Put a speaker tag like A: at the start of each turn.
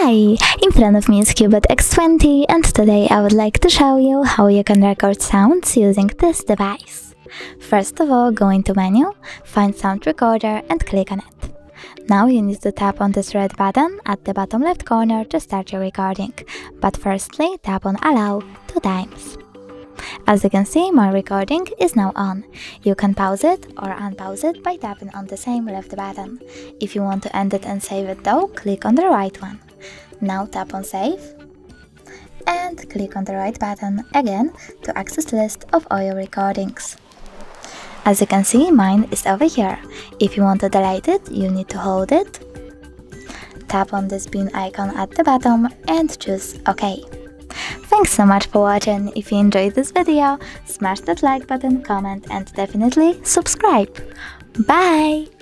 A: Hi! In front of me is CUBOT X20 and today I would like to show you how you can record sounds using this device. First of all, go into Menu, find Sound Recorder and click on it. Now you need to tap on this red button at the bottom left corner to start your recording, but firstly tap on Allow 2 times. As you can see, my recording is now on. You can pause it or unpause it by tapping on the same left button. If you want to end it and save it though, click on the right one. Now tap on Save and click on the right button again to access list of all your recordings. As you can see, mine is over here. If you want to delete it, you need to hold it, tap on this bin icon at the bottom and choose OK. Thanks so much for watching. If you enjoyed this video, smash that like button, comment and definitely subscribe. Bye!